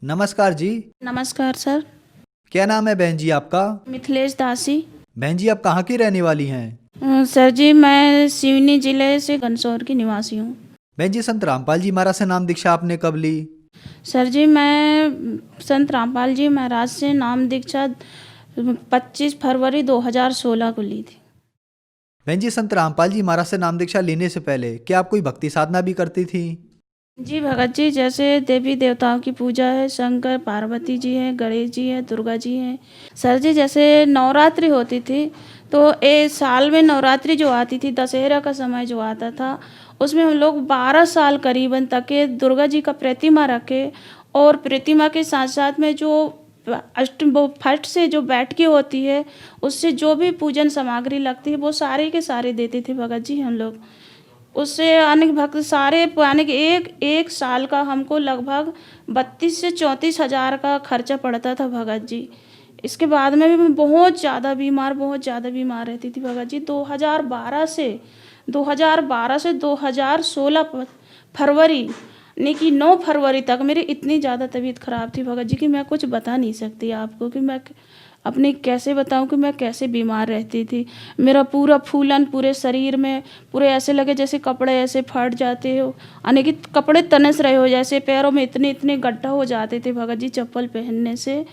नमस्कार जी। नमस्कार सर। क्या नाम है बहन जी आपका? मिथिलेश दासी। बहन जी आप कहाँ की रहने वाली हैं? सर जी मैं सिवनी जिले से घनसौर की निवासी हूँ। बहन जी संत रामपाल जी महाराज से नाम दीक्षा आपने कब ली? सर जी मैं संत रामपाल जी महाराज से नाम दीक्षा 25 फरवरी 2016 को ली थी। बहन जी संत रामपाल जी महाराज से नाम दीक्षा लेने से पहले क्या आप कोई भक्ति साधना भी करती थी? जी भगत जी, जैसे देवी देवताओं की पूजा है, शंकर पार्वती जी हैं, गणेश जी हैं, दुर्गा जी हैं। सर जी जैसे नवरात्रि होती थी तो साल में नवरात्रि जो आती थी, दशहरा का समय जो आता था, उसमें हम लोग 12 साल करीबन तक के दुर्गा जी का प्रतिमा रखे और प्रतिमा के साथ साथ में जो वो फट से जो बैठकी होती है, उससे जो भी पूजन सामग्री लगती है वो सारे के सारे देते थे भगत जी हम लोग। उससे अनेक भक्त सारे पुराने के एक एक साल का हमको लगभग 32 से 34 हजार का खर्चा पड़ता था भगत जी। इसके बाद में भी मैं बहुत ज़्यादा बीमार रहती थी भगत जी। 2012 से 2016 फरवरी यानी कि 9 फरवरी तक मेरी इतनी ज़्यादा तबीयत ख़राब थी भगत जी कि मैं कुछ बता नहीं सकती आपको कि मैं अपनी कैसे बताऊं कि मैं कैसे बीमार रहती थी। मेरा पूरा फूलन पूरे शरीर में, पूरे ऐसे लगे जैसे कपड़े ऐसे फट जाते हो, यानी कि कपड़े तनस रहे हो, जैसे पैरों में इतने इतने गड्ढा हो जाते थे भगत जी चप्पल पहनने से।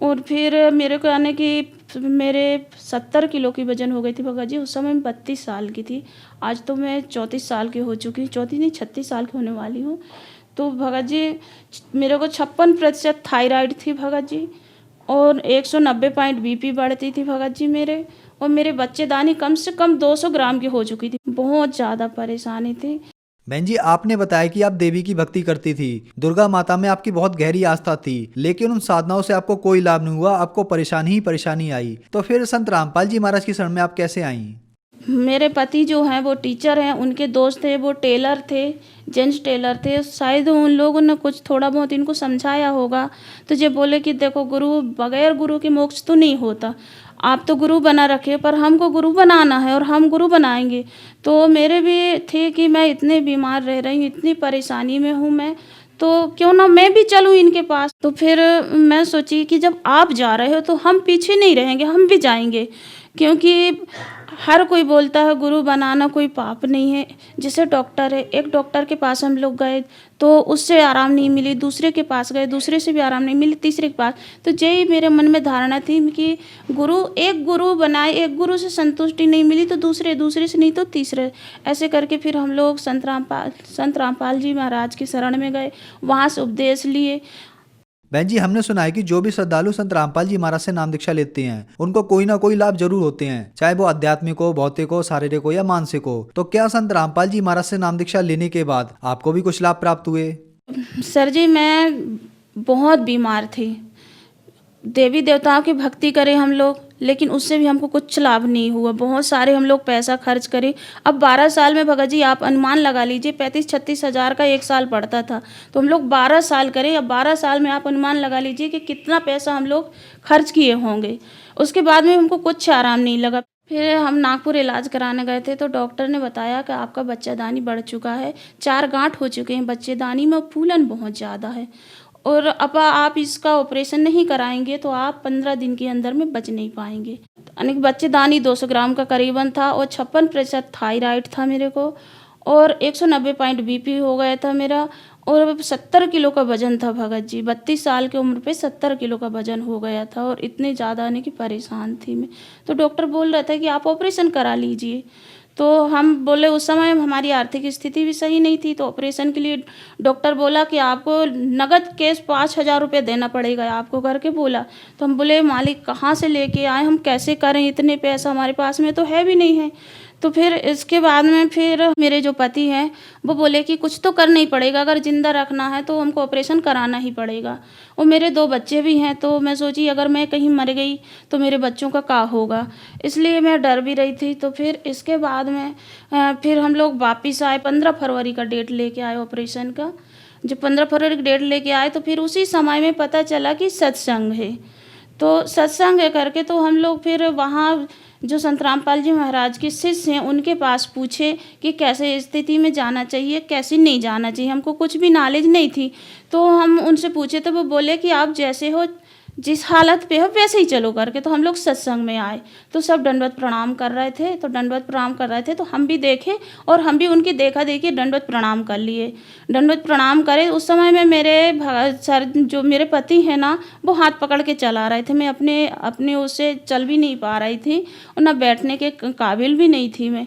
और फिर मेरे को यानी कि मेरे 70 किलो की वजन हो गई थी भगत जी। उस समय मैं 32 साल की थी। आज तो मैं 34 साल की हो चुकी हूँ, 34 नहीं 36 साल की होने वाली हूँ। तो भगत जी मेरे को 56% थायराइड थी भगत जी, और 190 पॉइंट बीपी बढ़ती थी भगत जी मेरे, और मेरे बच्चेदानी कम से कम 200 ग्राम की हो चुकी थी। बहुत ज़्यादा परेशानी थी। बहन जी आपने बताया कि आप देवी की भक्ति करती थी, दुर्गा माता में आपकी बहुत गहरी आस्था थी, लेकिन उन साधनाओं से आपको कोई लाभ नहीं हुआ, आपको परेशानी ही परेशानी आई। तो फिर संत रामपाल जी महाराज की शरण में आप कैसे आईं? मेरे पति जो हैं वो टीचर हैं, उनके दोस्त थे वो टेलर थे, जेंट्स टेलर थे। शायद उन लोगों ने कुछ थोड़ा बहुत इनको समझाया होगा। तो ये बोले कि देखो गुरु, बगैर गुरु के मोक्ष तो नहीं होता, आप तो गुरु बना रखे पर हमको गुरु बनाना है और हम गुरु बनाएंगे। तो मेरे भी थे कि मैं इतने बीमार रह रही हूँ, इतनी परेशानी में हूँ मैं, तो क्यों ना मैं भी चलूँ इनके पास। तो फिर मैं सोची कि जब आप जा रहे हो तो हम पीछे नहीं रहेंगे, हम भी जाएंगे। क्योंकि हर कोई बोलता है गुरु बनाना कोई पाप नहीं है। जैसे डॉक्टर है, एक डॉक्टर के पास हम लोग गए तो उससे आराम नहीं मिली, दूसरे के पास गए, दूसरे से भी आराम नहीं मिली, तीसरे के पास। तो यही मेरे मन में धारणा थी कि गुरु, एक गुरु बनाए, एक गुरु से संतुष्टि नहीं मिली तो दूसरे, दूसरे से नहीं तो तीसरे, ऐसे करके फिर हम लोग संत रामपाल जी महाराज की शरण में गए, वहाँ से उपदेश लिए। बहन जी हमने सुना है कि जो भी श्रद्धालु संत रामपाल जी महाराज से नाम दीक्षा लेते हैं उनको कोई ना कोई लाभ जरूर होते हैं, चाहे वो आध्यात्मिक हो, भौतिक हो, शारीरिक हो या मानसिक हो। तो क्या संत रामपाल जी महाराज से नाम दीक्षा लेने के बाद आपको भी कुछ लाभ प्राप्त हुए? सर जी मैं बहुत बीमार थी। देवी देवताओं की भक्ति करें हम लोग, लेकिन उससे भी हमको कुछ लाभ नहीं हुआ। बहुत सारे हम लोग पैसा खर्च करें। अब 12 साल में भगत जी आप अनुमान लगा लीजिए, 35-36 हज़ार का एक साल पड़ता था। तो हम लोग 12 साल करें, अब 12 साल में आप अनुमान लगा लीजिए कि कितना पैसा हम लोग खर्च किए होंगे। उसके बाद में हमको कुछ आराम नहीं लगा। फिर हम नागपुर इलाज कराने गए थे तो डॉक्टर ने बताया कि आपका बच्चेदानी बढ़ चुका है, 4 गांठ हो चुके हैं बच्चेदानी में, फूलन बहुत ज़्यादा है, और अब आप इसका ऑपरेशन नहीं कराएंगे तो आप 15 दिन के अंदर में बच नहीं पाएंगे। यानी बच्चेदानी 200 ग्राम का करीबन था, और 56% थायराइड था मेरे को, और 190 पॉइंट बीपी हो गया था मेरा, और 70 किलो का वजन था भगत जी। 32 साल की उम्र पे 70 किलो का वजन हो गया था, और इतने ज़्यादा आने की परेशान थी मैं। तो डॉक्टर बोल रहा था कि आप ऑपरेशन करा लीजिए। तो हम बोले, उस समय हमारी आर्थिक स्थिति भी सही नहीं थी, तो ऑपरेशन के लिए डॉक्टर बोला कि आपको नगद कैश 5,000 रुपये देना पड़ेगा आपको करके बोला। तो हम बोले मालिक कहाँ से लेके आए, हम कैसे करें, इतने पैसा हमारे पास में तो है भी नहीं है। तो फिर इसके बाद में फिर मेरे जो पति हैं वो बोले कि कुछ तो करना ही पड़ेगा, अगर ज़िंदा रखना है तो हमको ऑपरेशन कराना ही पड़ेगा। और मेरे 2 बच्चे भी हैं, तो मैं सोची अगर मैं कहीं मर गई तो मेरे बच्चों का क्या होगा, इसलिए मैं डर भी रही थी। तो फिर इसके बाद में फिर हम लोग वापिस आए, 15 फरवरी का डेट लेके आए ऑपरेशन का। जब 15 फरवरी की डेट लेके आए तो फिर उसी समय में पता चला कि सत्संग है। तो सत्संग करके तो हम लोग फिर वहाँ जो संत रामपाल जी महाराज के शिष्य हैं उनके पास पूछे कि कैसे स्थिति में जाना चाहिए, कैसे नहीं जाना चाहिए। हमको कुछ भी नॉलेज नहीं थी, तो हम उनसे पूछे तो वो बोले कि आप जैसे हो, जिस हालत पे हो वैसे ही चलो करके। तो हम लोग सत्संग में आए तो सब दंडवत प्रणाम कर रहे थे, तो दंडवत प्रणाम कर रहे थे तो हम भी देखे और हम भी उनकी देखा देखी दंडवत प्रणाम कर लिए। दंडवत प्रणाम करे उस समय में मेरे सर जो मेरे पति हैं ना, वो हाथ पकड़ के चला रहे थे। मैं अपने अपने उससे चल भी नहीं पा रही थी और ना बैठने के काबिल भी नहीं थी मैं।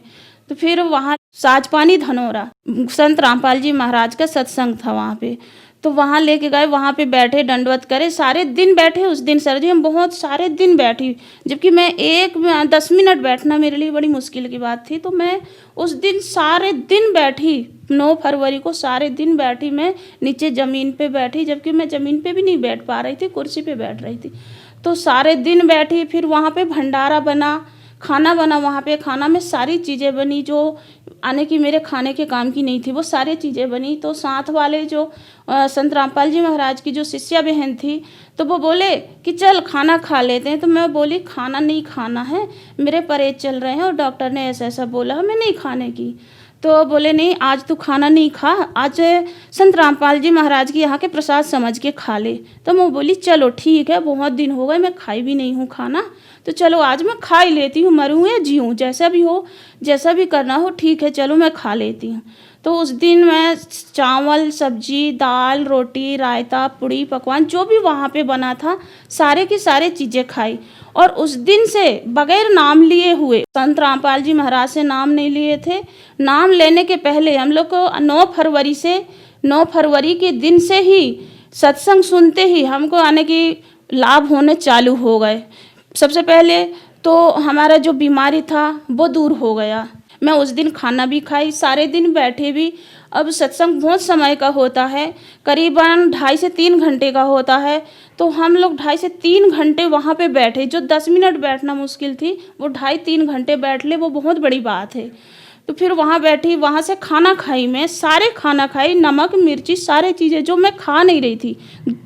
तो फिर वहाँ साजपानी धनोरा संत रामपाल जी महाराज का सत्संग था वहाँ पे, तो वहाँ लेके गए, वहाँ पे बैठे, दंडवत करे, सारे दिन बैठे उस दिन। सर जी हम बहुत सारे दिन बैठी, जबकि मैं 10 मिनट बैठना मेरे लिए बड़ी मुश्किल की बात थी। तो मैं उस दिन सारे दिन बैठी, 9 फरवरी को सारे दिन बैठी मैं नीचे ज़मीन पे बैठी, जबकि मैं ज़मीन पे भी नहीं बैठ पा रही थी, कुर्सी पे बैठ रही थी। तो सारे दिन बैठी। फिर वहाँ पे भंडारा बना, खाना बना, वहाँ पे खाना में सारी चीज़ें बनी जो आने की मेरे खाने के काम की नहीं थी, वो सारी चीज़ें बनी। तो साथ वाले जो संत रामपाल जी महाराज की जो शिष्या बहन थी, तो वो बोले कि चल खाना खा लेते हैं। तो मैं बोली खाना नहीं खाना है, मेरे परहेज चल रहे हैं और डॉक्टर ने ऐसा ऐसा बोला है, मैं नहीं खाने की। तो बोले नहीं आज तू खाना नहीं खा, आज संत रामपाल जी महाराज की यहाँ के प्रसाद समझ के खा ले। तो मैं बोली चलो ठीक है, बहुत दिन हो गए मैं खाई भी नहीं हूँ खाना, तो चलो आज मैं खा ही लेती हूँ, मरूँ या जीऊँ जैसा भी हो, जैसा भी करना हो ठीक है, चलो मैं खा लेती हूँ। तो उस दिन मैं चावल, सब्जी, दाल, रोटी, रायता, पूड़ी, पकवान जो भी वहाँ पे बना था सारे की सारे चीज़ें खाई। और उस दिन से बगैर नाम लिए हुए, संत रामपाल जी महाराज से नाम नहीं लिए थे। नाम लेने के पहले हम लोग को 9 फरवरी के दिन से ही सत्संग सुनते ही हमको आने की लाभ होने चालू हो गए। सबसे पहले तो हमारा जो बीमारी था वो दूर हो गया। मैं उस दिन खाना भी खाई, सारे दिन बैठे भी। अब सत्संग बहुत समय का होता है, करीबन 2.5 से 3 घंटे का होता है। तो हम लोग 2.5 से 3 घंटे वहाँ पे बैठे, जो 10 मिनट बैठना मुश्किल थी वो 2.5-3 घंटे बैठ ले, वो बहुत बड़ी बात है। तो फिर वहाँ बैठी, वहाँ से खाना खाई, मैं सारे खाना खाई, नमक मिर्ची सारी चीज़ें जो मैं खा नहीं रही थी,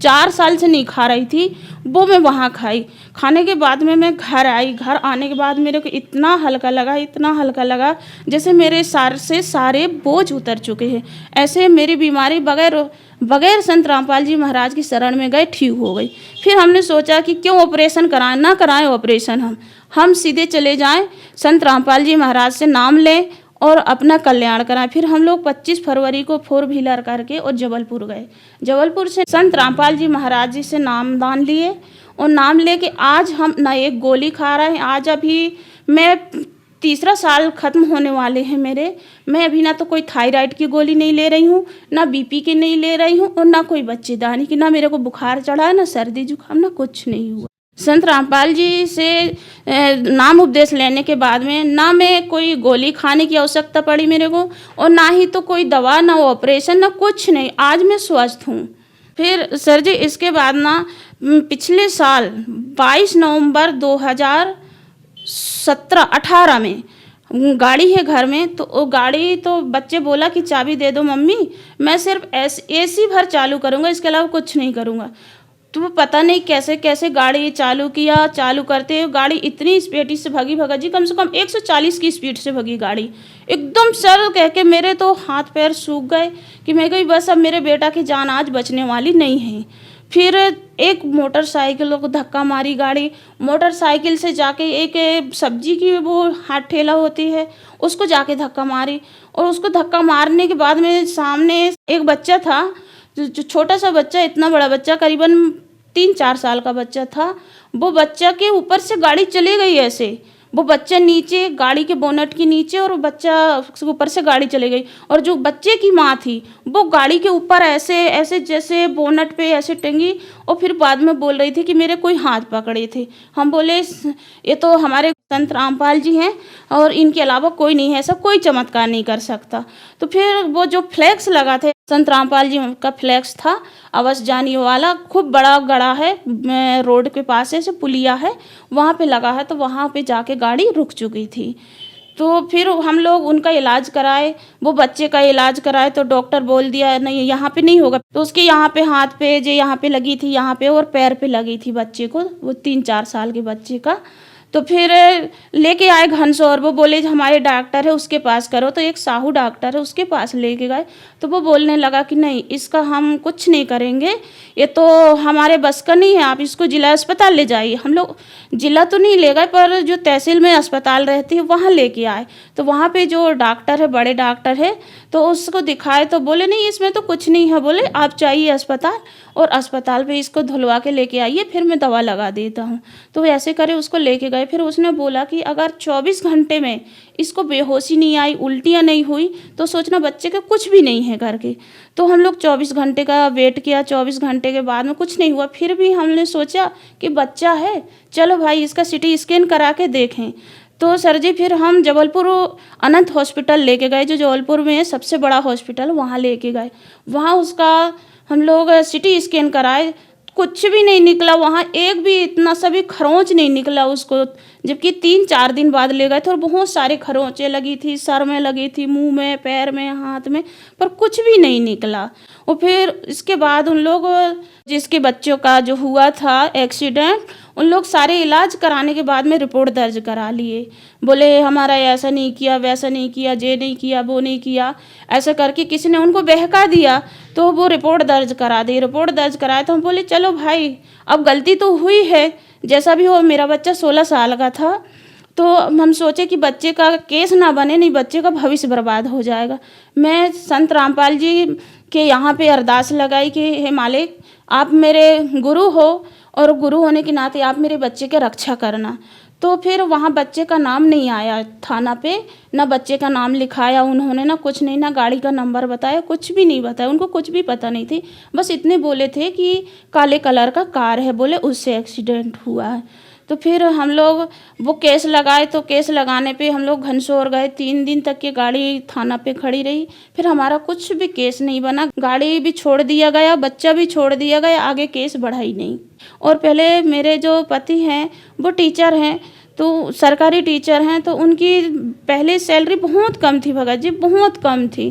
4 साल से नहीं खा रही थी, वो मैं वहाँ खाई। खाने के बाद में मैं घर आई। घर आने के बाद मेरे को इतना हल्का लगा, इतना हल्का लगा जैसे मेरे सार से सारे बोझ उतर चुके हैं। ऐसे मेरी बीमारी बगैर संत रामपाल जी महाराज की शरण में गए ठीक हो गई। फिर हमने सोचा कि क्यों ऑपरेशन कराएं, ना कराएं ऑपरेशन, हम सीधे चले जाएं, संत रामपाल जी महाराज से नाम लें और अपना कल्याण कराएं। फिर हम लोग 25 फरवरी को 4 व्हीलर करके और जबलपुर गए। जबलपुर से संत रामपाल जी महाराज जी से नामदान लिए और नाम लेके आज हम ना एक गोली खा रहे हैं। आज अभी मैं 3रा साल ख़त्म होने वाले हैं मेरे। मैं अभी ना तो कोई थायराइड की गोली नहीं ले रही हूँ, ना बीपी की नहीं ले रही हूँ और ना कोई बच्चेदानी की, ना मेरे को बुखार चढ़ा है, ना सर्दी जुकाम, ना कुछ नहीं हुआ। संत रामपाल जी से नाम उपदेश लेने के बाद में ना मैं कोई गोली खाने की आवश्यकता पड़ी मेरे को, और ना ही तो कोई दवा, ना ऑपरेशन, ना कुछ नहीं। आज मैं स्वस्थ हूँ। फिर सर जी इसके बाद ना पिछले साल 22 नवंबर 2017-18 में गाड़ी है घर में, तो वो गाड़ी तो बच्चे बोला कि चाबी दे दो मम्मी, मैं सिर्फ एसी भर चालू करूँगा, इसके अलावा कुछ नहीं करूँगा। तो वो पता नहीं कैसे कैसे गाड़ी चालू किया। चालू करते हुए गाड़ी इतनी स्पीड से भगी भगा जी, कम से कम 140 की स्पीड से भगी गाड़ी। एकदम सर कह के मेरे तो हाथ पैर सूख गए कि मैं गई बस अब मेरे बेटा की जान आज बचने वाली नहीं है। फिर एक मोटरसाइकिल को धक्का मारी गाड़ी, मोटरसाइकिल से जाके एक सब्जी की वो हाथ ठेला होती है उसको जाके धक्का मारी, और उसको धक्का मारने के बाद में सामने एक बच्चा था, जो छोटा सा बच्चा, इतना बड़ा बच्चा करीबन 3-4 साल का बच्चा था, वो बच्चा के ऊपर से गाड़ी चली गई ऐसे। वो बच्चा नीचे गाड़ी के बोनट के नीचे और बच्चा ऊपर से गाड़ी चली गई, और जो बच्चे की माँ थी वो गाड़ी के ऊपर ऐसे ऐसे जैसे बोनट पे ऐसे टंगी, और फिर बाद में बोल रही थी कि मेरे कोई हाथ पकड़े थे। हम बोले ये तो हमारे संत रामपाल जी हैं और इनके अलावा कोई नहीं है, ऐसा कोई चमत्कार नहीं कर सकता। तो फिर वो जो फ्लैक्स लगा थे, संत रामपाल जी का फ्लैक्स था अवश्य जानी वाला, खूब बड़ा गड़ा है, रोड के पास ऐसे पुलिया है, वहाँ पे लगा है। तो वहाँ पे जाके गाड़ी रुक चुकी थी। तो फिर हम लोग उनका इलाज कराए, वो बच्चे का इलाज कराए तो डॉक्टर बोल दिया नहीं यहाँ पे नहीं होगा। तो उसके यहाँ पे हाथ पे जो यहाँ पे लगी थी, यहाँ पे और पैर पे लगी थी बच्चे को, वो 3-4 साल के बच्चे का। तो फिर लेके आए घनसौर, वो बोले हमारे डॉक्टर है उसके पास करो, तो एक साहू डॉक्टर है उसके पास लेके गए। तो वो बोलने लगा कि नहीं इसका हम कुछ नहीं करेंगे, ये तो हमारे बस का नहीं है, आप इसको जिला अस्पताल ले जाइए। हम लोग जिला तो नहीं ले गए पर जो तहसील में अस्पताल रहती है वहाँ लेके आए। तो वहाँ पे जो डॉक्टर है, बड़े डॉक्टर है, तो उसको दिखाए तो बोले नहीं इसमें तो कुछ नहीं है, बोले आप चाहिए अस्पताल और अस्पताल पे इसको धुलवा के लेके आइए, फिर मैं दवा लगा देता हूँ। तो वैसे करे उसको लेके गए। फिर उसने बोला कि अगर 24 घंटे में इसको बेहोशी नहीं आई, उल्टियाँ नहीं हुई, तो सोचना बच्चे का कुछ भी नहीं है करके। तो हम लोग 24 घंटे का वेट किया, 24 घंटे के बाद में कुछ नहीं हुआ। फिर भी हमने सोचा कि बच्चा है, चलो भाई इसका सिटी स्कैन करा के देखें। तो सर जी फिर हम जबलपुर अनंत हॉस्पिटल लेके गए, जो जबलपुर में सबसे बड़ा हॉस्पिटल, वहाँ लेके गए। वहाँ उसका हम लोग सिटी स्कैन कराए, कुछ भी नहीं निकला वहाँ, एक भी इतना सा भी खरोंच नहीं निकला उसको। जबकि 3-4 दिन बाद ले गए थे और बहुत सारे खरोंचें लगी थी, सर में लगी थी, मुंह में, पैर में, हाथ में, पर कुछ भी नहीं निकला। और फिर इसके बाद उन लोग जिसके बच्चों का जो हुआ था एक्सीडेंट, उन लोग सारे इलाज कराने के बाद में रिपोर्ट दर्ज करा लिए। बोले हमारा ऐसा नहीं किया, वैसा नहीं किया, ये नहीं किया, वो नहीं किया, ऐसा करके किसी ने उनको बहका दिया। तो वो रिपोर्ट दर्ज करा दी। रिपोर्ट दर्ज कराए तो हम बोले चलो भाई अब गलती तो हुई है, जैसा भी हो। मेरा बच्चा 16 साल का था, तो हम सोचे कि बच्चे का केस ना बने, नहीं बच्चे का भविष्य बर्बाद हो जाएगा। मैं संत रामपाल जी के यहाँ पे अरदास लगाई कि हे मालिक आप मेरे गुरु हो और गुरु होने के नाते आप मेरे बच्चे की रक्षा करना। तो फिर वहाँ बच्चे का नाम नहीं आया थाना पे, ना बच्चे का नाम लिखाया उन्होंने, ना कुछ नहीं, ना गाड़ी का नंबर बताया, कुछ भी नहीं बताया। उनको कुछ भी पता नहीं थी, बस इतने बोले थे कि काले कलर का कार है, बोले उससे एक्सीडेंट हुआ है। तो फिर हम लोग वो केस लगाए। तो केस लगाने पे हम लोग घनसौर गए, 3 दिन तक की गाड़ी थाना पे खड़ी रही। फिर हमारा कुछ भी केस नहीं बना, गाड़ी भी छोड़ दिया गया, बच्चा भी छोड़ दिया गया, आगे केस बढ़ा ही नहीं। और पहले मेरे जो पति हैं वो टीचर हैं, तो सरकारी टीचर हैं, तो उनकी पहले सैलरी बहुत कम थी भगत जी, बहुत कम थी,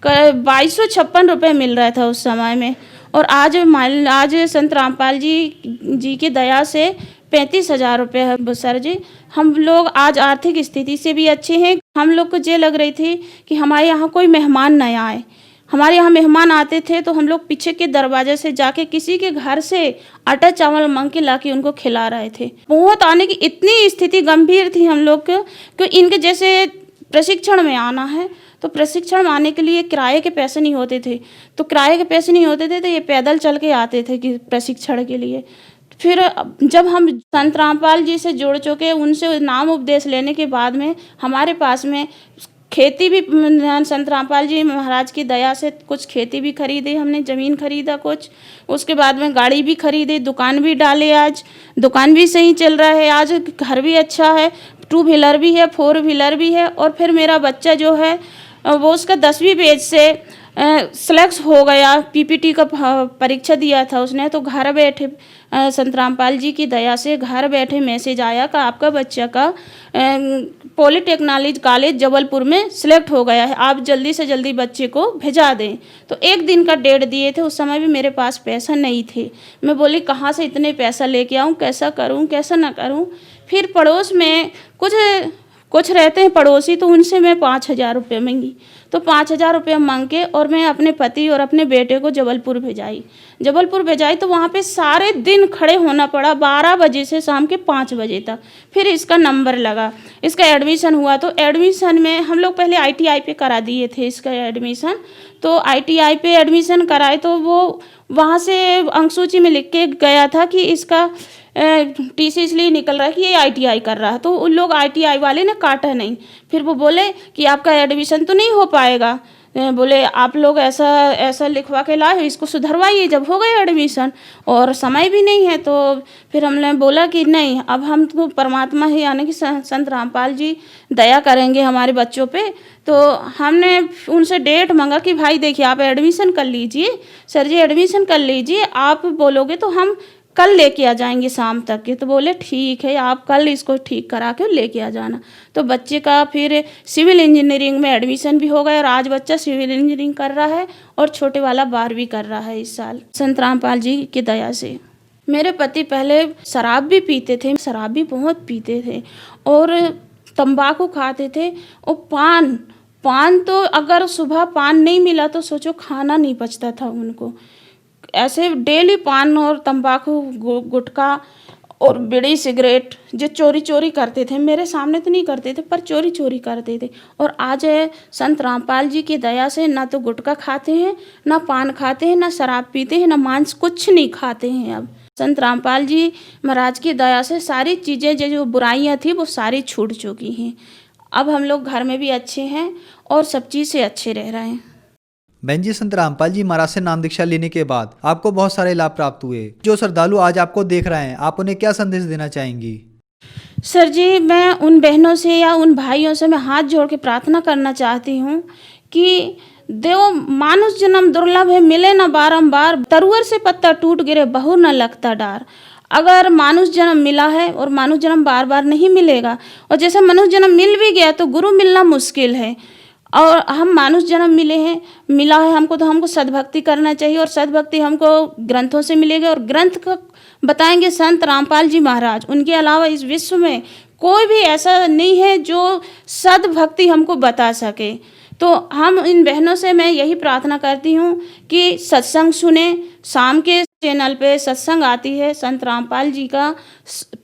2256 रुपये मिल रहा था उस समय में। और आज संत रामपाल जी की दया से 35,000 रुपये है सर जी। हम लोग आज आर्थिक स्थिति से भी अच्छे हैं। हम लोग को ये लग रही थी कि हमारे यहाँ कोई मेहमान न आए। हमारे यहाँ मेहमान आते थे तो हम लोग पीछे के दरवाजे से जाके किसी के घर से आटा चावल मांग के लाके उनको खिला रहे थे। बहुत आने की इतनी स्थिति गंभीर थी हम लोग को कि इनके जैसे प्रशिक्षण में आना है, तो प्रशिक्षण में आने के लिए किराए के पैसे नहीं होते थे। तो किराए के पैसे नहीं होते थे तो ये पैदल चल के आते थे कि प्रशिक्षण के लिए। फिर जब हम संत रामपाल जी से जुड़ चुके, उनसे नाम उपदेश लेने के बाद में हमारे पास में खेती भी, संत रामपाल जी महाराज की दया से कुछ खेती भी खरीदी हमने, ज़मीन खरीदा कुछ, उसके बाद में गाड़ी भी खरीदी, दुकान भी डाले, आज दुकान भी सही चल रहा है, आज घर भी अच्छा है, 2 व्हीलर भी है, 4 व्हीलर भी है। और फिर मेरा बच्चा जो है वो उसका 10वीं बैच से सेलेक्ट हो गया, पीपीटी का परीक्षा दिया था उसने, तो घर बैठे संत रामपाल जी की दया से घर बैठे मैसेज आया कि आपका बच्चा का पॉलिटेक्निक कॉलेज जबलपुर में सिलेक्ट हो गया है, आप जल्दी से जल्दी बच्चे को भेजा दें। तो 1 दिन का डेट दिए थे, उस समय भी मेरे पास पैसा नहीं थे। मैं बोली कहाँ से इतने पैसा लेके आऊँ, कैसा करूँ कैसा ना करूँ। फिर पड़ोस में कुछ रहते हैं पड़ोसी, तो उनसे मैं 5,000 रुपये मांगी। तो 5,000 रुपये मांग के और मैं अपने पति और अपने बेटे को जबलपुर भेजाई। तो वहाँ पे सारे दिन खड़े होना पड़ा, 12 बजे से शाम के 5 बजे तक। फिर इसका नंबर लगा, इसका एडमिशन हुआ। तो एडमिशन में हम लोग पहले ITI पे करा दिए थे इसका एडमिशन। तो ITI पे एडमिशन कराए तो वो वहाँ से अंक सूची में लिख के गया था कि इसका TC इसलिए निकल रहा है कि ये ITI कर रहा है। तो उन लोग ITI वाले ने काटा नहीं। फिर वो बोले कि आपका एडमिशन तो नहीं हो पाएगा, बोले आप लोग ऐसा लिखवा के लाए, इसको सुधरवाइए। जब हो गए एडमिशन और समय भी नहीं है, तो फिर हमने बोला कि नहीं, अब हम तो परमात्मा ही यानी कि संत रामपाल जी दया करेंगे हमारे बच्चों पे। तो हमने उनसे डेट मांगा कि भाई देखिए आप एडमिशन कर लीजिए, सर जी एडमिशन कर लीजिए, आप बोलोगे तो हम कल लेके आ जाएंगे शाम तक के। तो बोले ठीक है, आप कल इसको ठीक करा के लेके आ जाना। तो बच्चे का फिर सिविल इंजीनियरिंग में एडमिशन भी हो गया और आज बच्चा सिविल इंजीनियरिंग कर रहा है और छोटे वाला 12वीं कर रहा है इस साल, संत रामपाल जी की दया से। मेरे पति पहले शराब भी पीते थे, शराब भी बहुत पीते थे और तंबाकू खाते थे और पान तो अगर सुबह पान नहीं मिला तो सोचो खाना नहीं पचता था उनको। ऐसे डेली पान और तंबाकू गुटखा और बीड़ी सिगरेट जो चोरी चोरी करते थे, मेरे सामने तो नहीं करते थे पर चोरी चोरी करते थे। और आज संत रामपाल जी की दया से ना तो गुटखा खाते हैं, ना पान खाते हैं, ना शराब पीते हैं, ना मांस, कुछ नहीं खाते हैं। अब संत रामपाल जी महाराज की दया से सारी चीज़ें जो बुराइयां थी वो सारी छूट चुकी हैं। अब हम लोग घर में भी अच्छे हैं और सब चीज़ से अच्छे रह रहे हैं। बहन जी, संत रामपाल जी महाराज से नाम दीक्षा लेने के बाद आपको बहुत सारे लाभ प्राप्त हुए। जो श्रद्धालु आज आपको देख रहे हैं, आप उन्हें क्या संदेश देना चाहेंगी? सर जी, मैं उन बहनों से या उन भाइयों से मैं हाथ जोड़ के प्रार्थना करना चाहती हूँ कि देव मानुष जन्म दुर्लभ है, मिले न बारंबार, तरुअर से पत्ता टूट गिरे बहु न लगता डार। अगर मानुष जन्म मिला है और मानुष जन्म बार बार नहीं मिलेगा, और जैसे मनुष्य जन्म मिल भी गया तो गुरु मिलना मुश्किल है। और हम मानुष जन्म मिला है हमको, तो हमको सद्भक्ति करना चाहिए और सद्भक्ति हमको ग्रंथों से मिलेगी और ग्रंथ को बताएंगे संत रामपाल जी महाराज। उनके अलावा इस विश्व में कोई भी ऐसा नहीं है जो सद्भक्ति हमको बता सके। तो हम इन बहनों से मैं यही प्रार्थना करती हूँ कि सत्संग सुने। शाम के चैनल पे सत्संग आती है संत रामपाल जी का,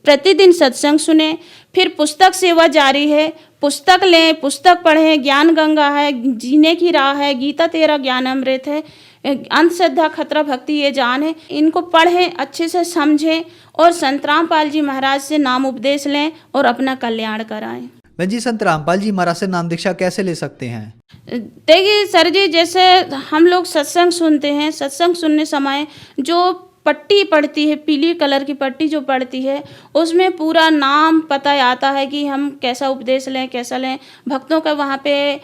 प्रतिदिन सत्संग सुने। फिर पुस्तक सेवा जारी है, पुस्तक लें, पुस्तक पढ़ें। ज्ञान गंगा है, जीने की राह है, गीता तेरा ज्ञान अमृत है, अंधश्रद्धा खतरा भक्ति ये जान है। इनको पढ़ें, अच्छे से समझें और संत रामपाल जी महाराज से नाम उपदेश लें और अपना कल्याण कराएं। बहन जी, संत रामपाल जी महाराज से नाम दीक्षा कैसे ले सकते हैं? देखिए सर जी, जैसे हम लोग सत्संग सुनते हैं, सत्संग सुनने समय जो पट्टी पड़ती है, पीली कलर की पट्टी जो पड़ती है, उसमें पूरा नाम पता आता है कि हम कैसा उपदेश लें, कैसा लें। भक्तों का वहाँ पे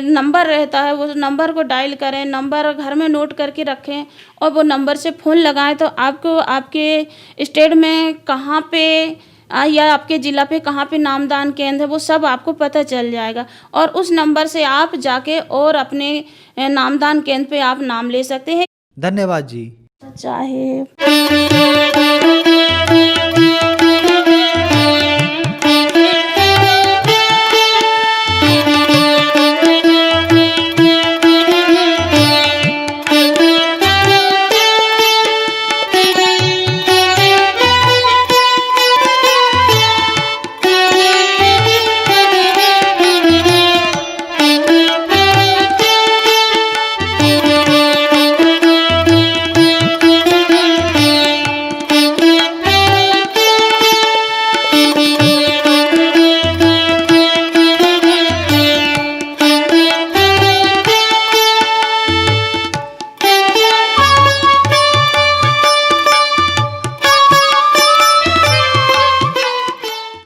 नंबर रहता है, वो नंबर को डायल करें, नंबर घर में नोट करके रखें और वो नंबर से फ़ोन लगाएं तो आपको आपके स्टेट में कहाँ पे या आपके ज़िला पे कहाँ पे नामदान केंद्र है वो सब आपको पता चल जाएगा और उस नंबर से आप जाके और अपने नामदान केंद्र पे आप नाम ले सकते हैं। धन्यवाद जी। चाहे